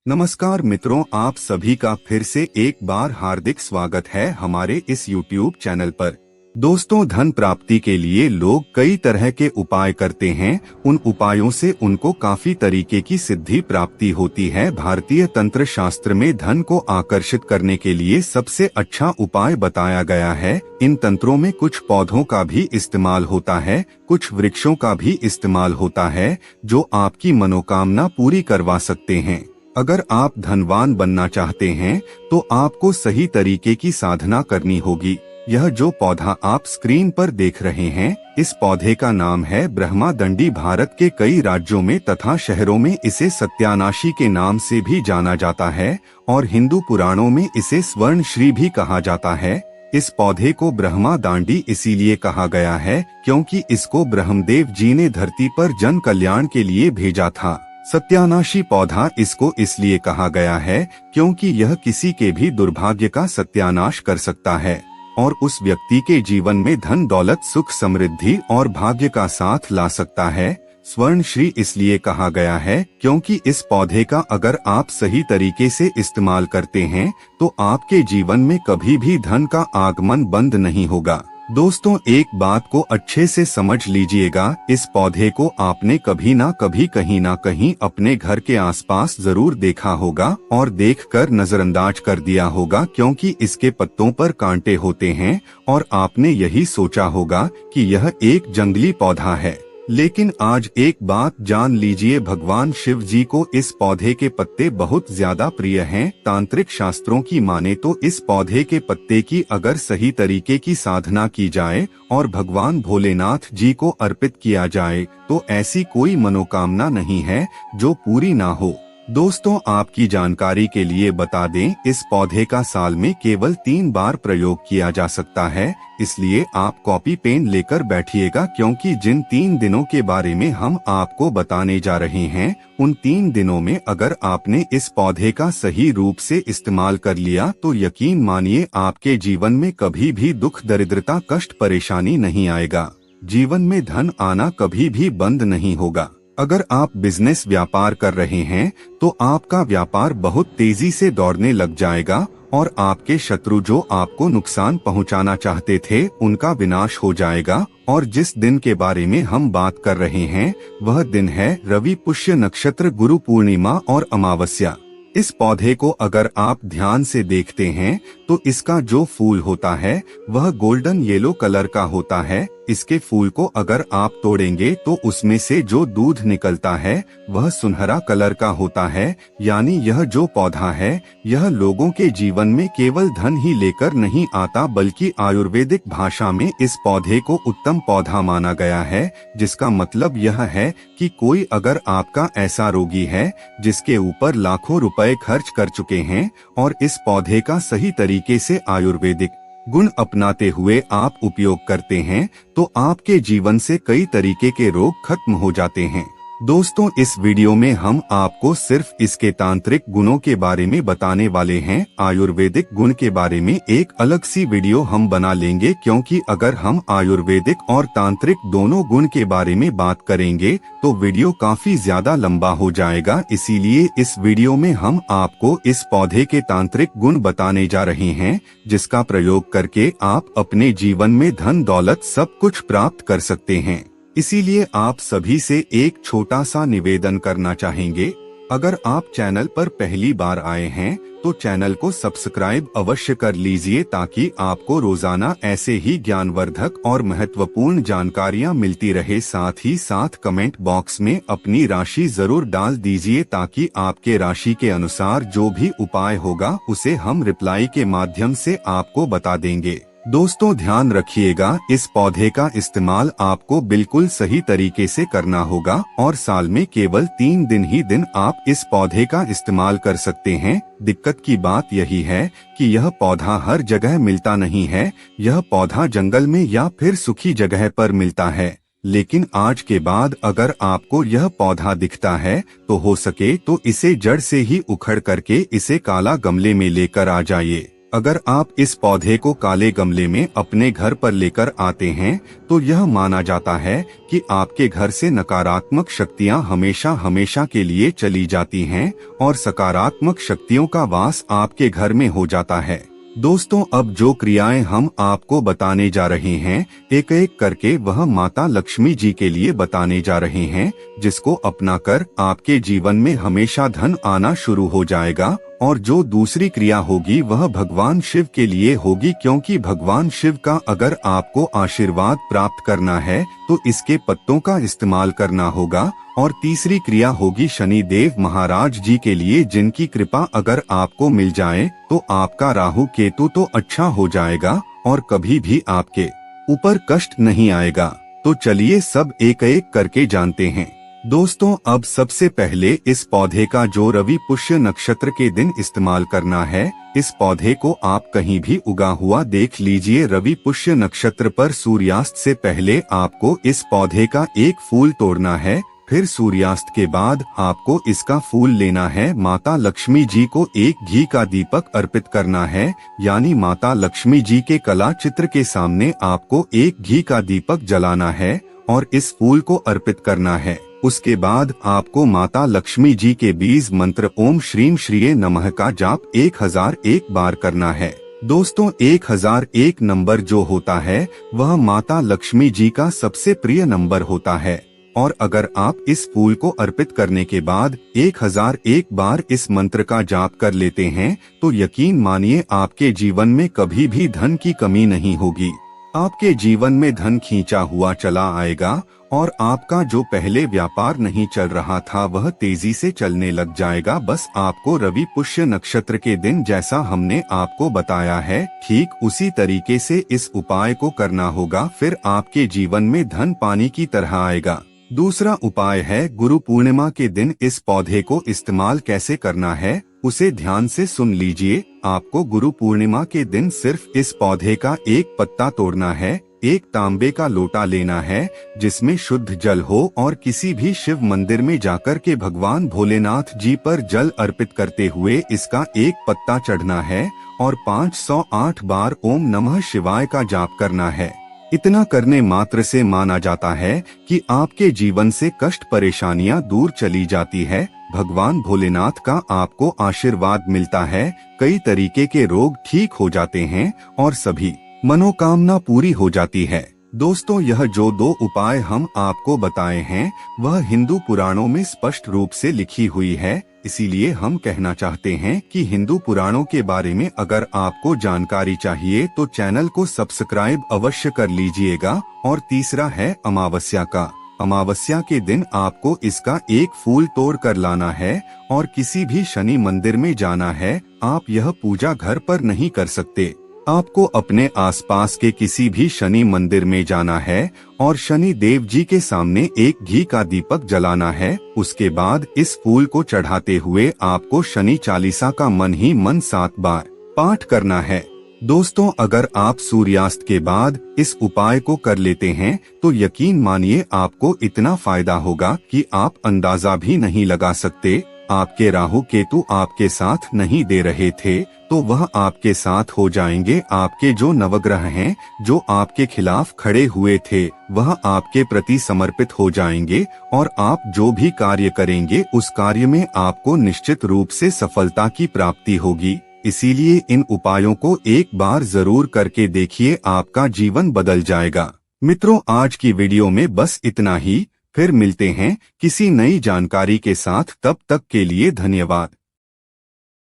नमस्कार मित्रों, आप सभी का फिर से एक बार हार्दिक स्वागत है हमारे इस YouTube चैनल पर। दोस्तों, धन प्राप्ति के लिए लोग कई तरह के उपाय करते हैं। उन उपायों से उनको काफी तरीके की सिद्धि प्राप्ति होती है। भारतीय तंत्र शास्त्र में धन को आकर्षित करने के लिए सबसे अच्छा उपाय बताया गया है। इन तंत्रों में कुछ पौधों का भी इस्तेमाल होता है, कुछ वृक्षों का भी इस्तेमाल होता है, जो आपकी मनोकामना पूरी करवा सकते हैं। अगर आप धनवान बनना चाहते हैं तो आपको सही तरीके की साधना करनी होगी। यह जो पौधा आप स्क्रीन पर देख रहे हैं, इस पौधे का नाम है ब्रह्मादंडी। भारत के कई राज्यों में तथा शहरों में इसे सत्यानाशी के नाम से भी जाना जाता है और हिंदू पुराणों में इसे स्वर्ण श्री भी कहा जाता है। इस पौधे को ब्रह्मा दांडी इसीलिए कहा गया है क्योंकि इसको ब्रह्मदेव जी ने धरती पर जन कल्याण के लिए भेजा था। सत्यानाशी पौधा इसको इसलिए कहा गया है क्योंकि यह किसी के भी दुर्भाग्य का सत्यानाश कर सकता है और उस व्यक्ति के जीवन में धन दौलत सुख समृद्धि और भाग्य का साथ ला सकता है। स्वर्ण श्री इसलिए कहा गया है क्योंकि इस पौधे का अगर आप सही तरीके से इस्तेमाल करते हैं तो आपके जीवन में कभी भी धन का आगमन बंद नहीं होगा। दोस्तों, एक बात को अच्छे से समझ लीजिएगा, इस पौधे को आपने कभी ना कभी कहीं ना कहीं अपने घर के आसपास जरूर देखा होगा और देखकर नजरअंदाज कर दिया होगा क्योंकि इसके पत्तों पर कांटे होते हैं और आपने यही सोचा होगा कि यह एक जंगली पौधा है। लेकिन आज एक बात जान लीजिए, भगवान शिव जी को इस पौधे के पत्ते बहुत ज्यादा प्रिय हैं। तांत्रिक शास्त्रों की माने तो इस पौधे के पत्ते की अगर सही तरीके की साधना की जाए और भगवान भोलेनाथ जी को अर्पित किया जाए तो ऐसी कोई मनोकामना नहीं है जो पूरी ना हो। दोस्तों, आपकी जानकारी के लिए बता दें, इस पौधे का साल में केवल 3 बार प्रयोग किया जा सकता है। इसलिए आप कॉपी पेन लेकर बैठिएगा क्योंकि जिन 3 दिनों के बारे में हम आपको बताने जा रहे हैं, उन 3 दिनों में अगर आपने इस पौधे का सही रूप से इस्तेमाल कर लिया तो यकीन मानिए आपके जीवन में कभी भी दुख दरिद्रता कष्ट परेशानी नहीं आएगा। जीवन में धन आना कभी भी बंद नहीं होगा। अगर आप बिजनेस व्यापार कर रहे हैं तो आपका व्यापार बहुत तेजी से दौड़ने लग जाएगा और आपके शत्रु जो आपको नुकसान पहुंचाना चाहते थे उनका विनाश हो जाएगा। और जिस दिन के बारे में हम बात कर रहे हैं वह दिन है रवि पुष्य नक्षत्र, गुरु पूर्णिमा और अमावस्या। इस पौधे को अगर आप ध्यान से देखते हैं तो इसका जो फूल होता है वह गोल्डन येलो कलर का होता है। इसके फूल को अगर आप तोड़ेंगे तो उसमें से जो दूध निकलता है वह सुनहरा कलर का होता है। यानी यह जो पौधा है यह लोगों के जीवन में केवल धन ही लेकर नहीं आता बल्कि आयुर्वेदिक भाषा में इस पौधे को उत्तम पौधा माना गया है। जिसका मतलब यह है कि कोई अगर आपका ऐसा रोगी है जिसके ऊपर लाखों रुपए खर्च कर चुके हैं और इस पौधे का सही तरीके से आयुर्वेदिक गुण अपनाते हुए आप उपयोग करते हैं तो आपके जीवन से कई तरीके के रोग खत्म हो जाते हैं। दोस्तों, इस वीडियो में हम आपको सिर्फ इसके तांत्रिक गुणों के बारे में बताने वाले हैं। आयुर्वेदिक गुण के बारे में एक अलग सी वीडियो हम बना लेंगे क्योंकि अगर हम आयुर्वेदिक और तांत्रिक दोनों गुण के बारे में बात करेंगे तो वीडियो काफी ज्यादा लंबा हो जाएगा। इसीलिए इस वीडियो में हम आपको इस पौधे के तांत्रिक गुण बताने जा रहे हैं जिसका प्रयोग करके आप अपने जीवन में धन दौलत सब कुछ प्राप्त कर सकते हैं। इसीलिए आप सभी से एक छोटा सा निवेदन करना चाहेंगे, अगर आप चैनल पर पहली बार आए हैं तो चैनल को सब्सक्राइब अवश्य कर लीजिए ताकि आपको रोजाना ऐसे ही ज्ञानवर्धक और महत्वपूर्ण जानकारियां मिलती रहे। साथ ही साथ कमेंट बॉक्स में अपनी राशि जरूर डाल दीजिए ताकि आपके राशि के अनुसार जो भी उपाय होगा उसे हम रिप्लाई के माध्यम से आपको बता देंगे। दोस्तों, ध्यान रखिएगा, इस पौधे का इस्तेमाल आपको बिल्कुल सही तरीके से करना होगा और साल में केवल 3 दिन आप इस पौधे का इस्तेमाल कर सकते हैं। दिक्कत की बात यही है कि यह पौधा हर जगह मिलता नहीं है। यह पौधा जंगल में या फिर सूखी जगह पर मिलता है। लेकिन आज के बाद अगर आपको यह पौधा दिखता है तो हो सके तो इसे जड़ से ही उखड़ करके इसे काला गमले में लेकर आ जाइए। अगर आप इस पौधे को काले गमले में अपने घर पर लेकर आते हैं तो यह माना जाता है कि आपके घर से नकारात्मक शक्तियां हमेशा हमेशा के लिए चली जाती हैं और सकारात्मक शक्तियों का वास आपके घर में हो जाता है। दोस्तों, अब जो क्रियाएं हम आपको बताने जा रहे हैं एक एक करके वह माता लक्ष्मी जी के लिए बताने जा रहे हैं, जिसको अपनाकर आपके जीवन में हमेशा धन आना शुरू हो जाएगा। और जो दूसरी क्रिया होगी वह भगवान शिव के लिए होगी, क्योंकि भगवान शिव का अगर आपको आशीर्वाद प्राप्त करना है तो इसके पत्तों का इस्तेमाल करना होगा। और तीसरी क्रिया होगी शनि देव महाराज जी के लिए, जिनकी कृपा अगर आपको मिल जाए तो आपका राहु केतु तो अच्छा हो जाएगा और कभी भी आपके ऊपर कष्ट नहीं आएगा। तो चलिए सब एक एक करके जानते हैं। दोस्तों, अब सबसे पहले इस पौधे का जो रवि पुष्य नक्षत्र के दिन इस्तेमाल करना है, इस पौधे को आप कहीं भी उगा हुआ देख लीजिए। रवि पुष्य नक्षत्र पर सूर्यास्त से पहले आपको इस पौधे का एक फूल तोड़ना है, फिर सूर्यास्त के बाद आपको इसका फूल लेना है। माता लक्ष्मी जी को एक घी का दीपक अर्पित करना है, यानी माता लक्ष्मी जी के कला चित्र के सामने आपको एक घी का दीपक जलाना है और इस फूल को अर्पित करना है। उसके बाद आपको माता लक्ष्मी जी के बीज मंत्र ओम श्रीम श्रीये नमः का जाप 1001 बार करना है। दोस्तों, 1001 नंबर जो होता है वह माता लक्ष्मी जी का सबसे प्रिय नंबर होता है। और अगर आप इस फूल को अर्पित करने के बाद 1001 बार इस मंत्र का जाप कर लेते हैं तो यकीन मानिए आपके जीवन में कभी भी धन की कमी नहीं होगी। आपके जीवन में धन खींचा हुआ चला आएगा और आपका जो पहले व्यापार नहीं चल रहा था वह तेजी से चलने लग जाएगा। बस आपको रवि पुष्य नक्षत्र के दिन जैसा हमने आपको बताया है ठीक उसी तरीके से इस उपाय को करना होगा, फिर आपके जीवन में धन पानी की तरह आएगा। दूसरा उपाय है गुरु पूर्णिमा के दिन इस पौधे को इस्तेमाल कैसे करना है, उसे ध्यान से सुन लीजिए। आपको गुरु पूर्णिमा के दिन सिर्फ इस पौधे का एक पत्ता तोड़ना है, एक तांबे का लोटा लेना है जिसमें शुद्ध जल हो और किसी भी शिव मंदिर में जाकर के भगवान भोलेनाथ जी पर जल अर्पित करते हुए इसका एक पत्ता चढ़ना है और 508 बार ओम नमः शिवाय का जाप करना है। इतना करने मात्र से माना जाता है कि आपके जीवन से कष्ट परेशानियां दूर चली जाती है, भगवान भोलेनाथ का आपको आशीर्वाद मिलता है, कई तरीके के रोग ठीक हो जाते हैं और सभी मनोकामना पूरी हो जाती है। दोस्तों, यह जो दो उपाय हम आपको बताए हैं वह हिंदू पुराणों में स्पष्ट रूप से लिखी हुई है, इसीलिए हम कहना चाहते हैं कि हिंदू पुराणों के बारे में अगर आपको जानकारी चाहिए तो चैनल को सब्सक्राइब अवश्य कर लीजिएगा। और तीसरा है अमावस्या का। अमावस्या के दिन आपको इसका एक फूल तोड़ कर लाना है और किसी भी शनि मंदिर में जाना है। आप यह पूजा घर पर नहीं कर सकते, आपको अपने आसपास के किसी भी शनि मंदिर में जाना है और शनि देव जी के सामने एक घी का दीपक जलाना है। उसके बाद इस फूल को चढ़ाते हुए आपको शनि चालीसा का मन ही मन 7 बार पाठ करना है। दोस्तों, अगर आप सूर्यास्त के बाद इस उपाय को कर लेते हैं तो यकीन मानिए आपको इतना फायदा होगा कि आप अंदाजा भी नहीं लगा सकते। आपके राहु केतु आपके साथ नहीं दे रहे थे तो वह आपके साथ हो जाएंगे। आपके जो नवग्रह हैं जो आपके खिलाफ खड़े हुए थे वह आपके प्रति समर्पित हो जाएंगे और आप जो भी कार्य करेंगे उस कार्य में आपको निश्चित रूप से सफलता की प्राप्ति होगी। इसीलिए इन उपायों को एक बार जरूर करके देखिए, आपका जीवन बदल जाएगा। मित्रों, आज की वीडियो में बस इतना ही। फिर मिलते हैं किसी नई जानकारी के साथ, तब तक के लिए धन्यवाद।